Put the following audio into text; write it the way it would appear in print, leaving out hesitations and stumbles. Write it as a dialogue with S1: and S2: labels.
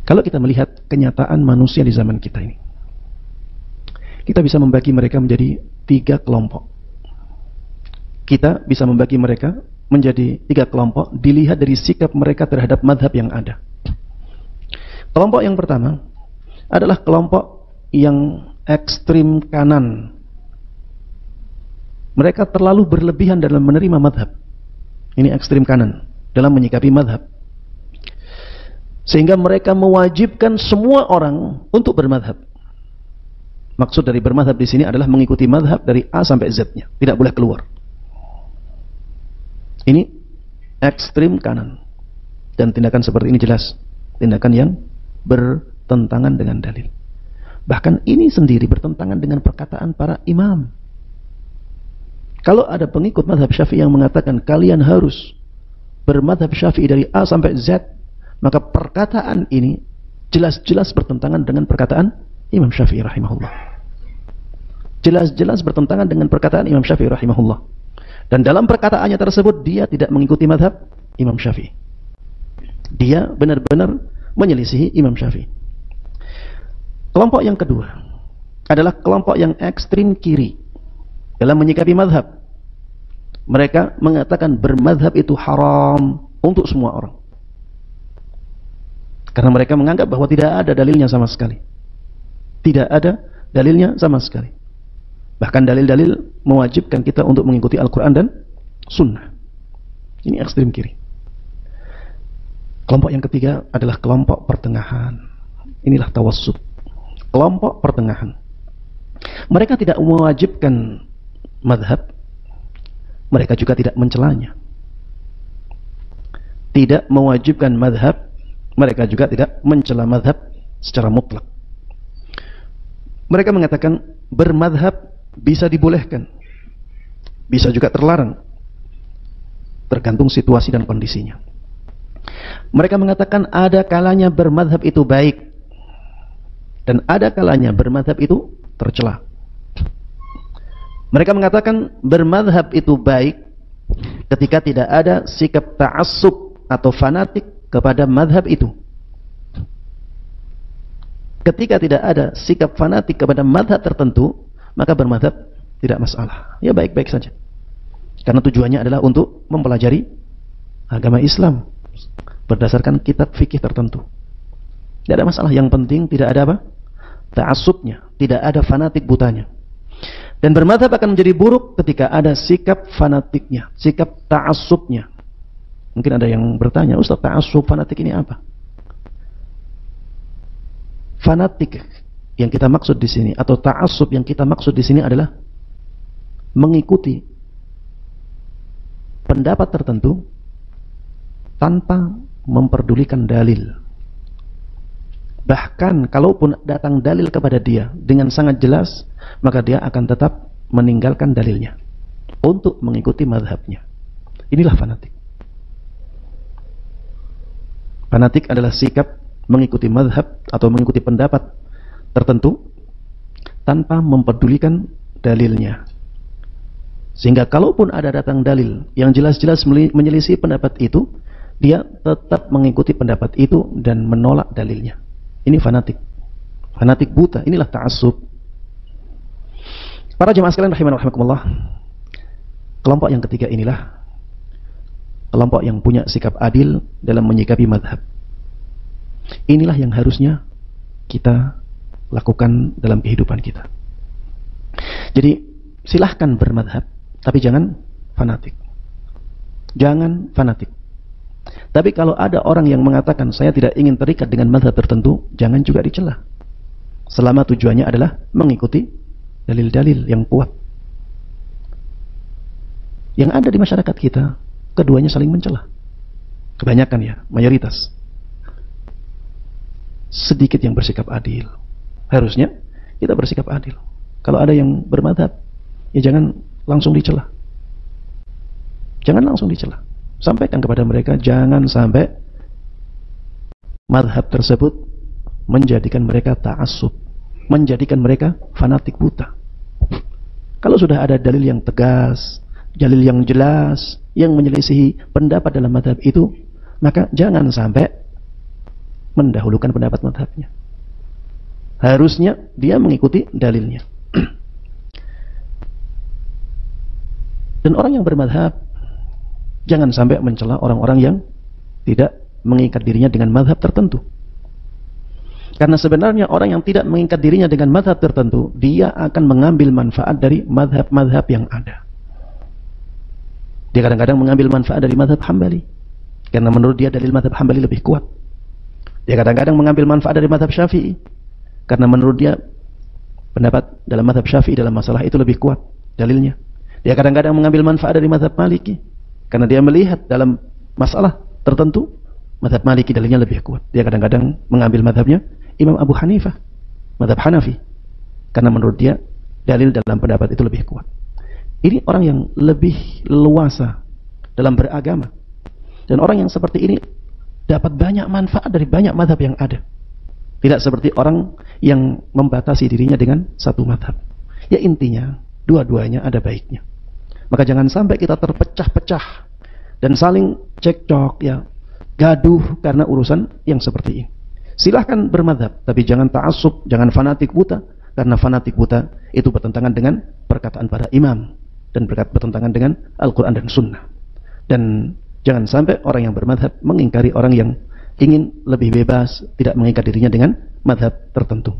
S1: Kalau kita melihat kenyataan manusia di zaman kita ini, kita bisa membagi mereka menjadi 3 kelompok. Kita bisa membagi mereka menjadi 3 kelompok dilihat dari sikap mereka terhadap madhab yang ada. Kelompok yang pertama adalah kelompok yang ekstrim kanan. Mereka terlalu berlebihan dalam menerima madhab. Ini ekstrim kanan dalam menyikapi madhab, sehingga mereka mewajibkan semua orang untuk bermadhab. Maksud dari bermadhab di sini adalah mengikuti madhab dari A sampai Z-nya, tidak boleh keluar. Ini ekstrim kanan, dan tindakan seperti ini jelas tindakan yang bertentangan dengan dalil. Bahkan ini sendiri bertentangan dengan perkataan para imam. Kalau ada pengikut madhab Syafi'i yang mengatakan kalian harus bermadhab Syafi'i dari A sampai Z, maka perkataan ini jelas-jelas bertentangan dengan perkataan Imam Syafi'i rahimahullah. Jelas-jelas bertentangan dengan perkataan Imam Syafi'i rahimahullah. Dan dalam perkataannya tersebut dia tidak mengikuti madhab Imam Syafi'i. Dia benar-benar menyelisihi Imam Syafi'i. Kelompok yang kedua adalah kelompok yang ekstrim kiri dalam menyikapi madhab. Mereka mengatakan bermadhab itu haram untuk semua orang, karena mereka menganggap bahwa tidak ada dalilnya sama sekali. Tidak ada dalilnya sama sekali. Bahkan dalil-dalil mewajibkan kita untuk mengikuti Al-Quran dan Sunnah. Ini ekstrim kiri. Kelompok yang ketiga adalah kelompok pertengahan. Inilah tawassut, kelompok pertengahan. Mereka tidak mewajibkan madhab, mereka juga tidak mencelanya. Tidak mewajibkan madhab, mereka juga tidak mencela madhab secara mutlak. Mereka mengatakan bermadhab bisa dibolehkan, bisa juga terlarang, tergantung situasi dan kondisinya. Mereka mengatakan ada kalanya bermadhab itu baik, dan ada kalanya bermadhab itu tercela. Mereka mengatakan bermadhab itu baik ketika tidak ada sikap ta'assub atau fanatik kepada madhab itu. Ketika tidak ada sikap fanatik kepada madhab tertentu, maka bermadhab tidak masalah. Ya baik-baik saja. Karena tujuannya adalah untuk mempelajari agama Islam berdasarkan kitab fikih tertentu. Tidak ada masalah. Yang penting tidak ada apa? Ta'assubnya, tidak ada fanatik butanya. Dan bermadhab akan menjadi buruk ketika ada sikap fanatiknya, sikap ta'assubnya. Mungkin ada yang bertanya, Ustaz, ta'assub fanatik ini apa? Fanatik yang kita maksud di sini atau ta'assub yang kita maksud di sini adalah mengikuti pendapat tertentu tanpa memperdulikan dalil. Bahkan kalaupun datang dalil kepada dia dengan sangat jelas, maka dia akan tetap meninggalkan dalilnya untuk mengikuti madhabnya. Inilah fanatik. Fanatik adalah sikap mengikuti madhab atau mengikuti pendapat tertentu tanpa mempedulikan dalilnya. Sehingga kalaupun ada datang dalil yang jelas-jelas menyelisih pendapat itu, dia tetap mengikuti pendapat itu dan menolak dalilnya. Ini fanatik. Fanatik buta. Inilah ta'assub. Para jemaah sekalian rahimani wa rahimakumullah, kelompok yang ketiga inilah kelompok yang punya sikap adil dalam menyikapi madhab. Inilah yang harusnya kita lakukan dalam kehidupan kita. Jadi silahkan bermadhab, tapi jangan fanatik. Jangan fanatik. Tapi kalau ada orang yang mengatakan saya tidak ingin terikat dengan madhab tertentu, jangan juga dicela. Selama tujuannya adalah mengikuti dalil-dalil yang kuat. Yang ada di masyarakat kita, keduanya saling mencela. Kebanyakan ya, mayoritas. Sedikit yang bersikap adil. Harusnya kita bersikap adil. Kalau ada yang bermadhab, ya jangan langsung dicela. Jangan langsung dicela. Sampaikan kepada mereka, jangan sampai madhab tersebut menjadikan mereka ta'assub, menjadikan mereka fanatik buta. Kalau sudah ada dalil yang tegas, dalil yang jelas, yang menyelisihi pendapat dalam madhab itu, maka jangan sampai mendahulukan pendapat madhabnya. Harusnya dia mengikuti dalilnya. Dan orang yang bermadhab jangan sampai mencela orang-orang yang tidak mengikat dirinya dengan madhab tertentu. Karena sebenarnya orang yang tidak mengikat dirinya dengan madhab tertentu, dia akan mengambil manfaat dari madhab-madhab yang ada. Dia kadang-kadang mengambil manfaat dari madhab Hambali, karena menurut dia dalil madhab Hambali lebih kuat. Dia kadang-kadang mengambil manfaat dari madhab Syafi'i, karena menurut dia pendapat dalam madhab Syafi'i dalam masalah itu lebih kuat dalilnya. Dia kadang-kadang mengambil manfaat dari madhab Maliki, karena dia melihat dalam masalah tertentu madhab Maliki dalilnya lebih kuat. Dia kadang-kadang mengambil madhabnya Imam Abu Hanifah, madhab Hanafi, karena menurut dia dalil dalam pendapat itu lebih kuat. Ini orang yang lebih leluasa dalam beragama, dan orang yang seperti ini dapat banyak manfaat dari banyak madhab yang ada. Tidak seperti orang yang membatasi dirinya dengan satu madhab. Ya intinya dua-duanya ada baiknya. Maka jangan sampai kita terpecah-pecah dan saling cekcok, ya, gaduh karena urusan yang seperti ini. Silahkan bermadhab, tapi jangan ta'assub, jangan fanatik buta, karena fanatik buta itu bertentangan dengan perkataan para imam dan bertentangan dengan Al-Quran dan Sunnah. Dan jangan sampai orang yang bermadhab mengingkari orang yang ingin lebih bebas, tidak mengikat dirinya dengan madhab tertentu.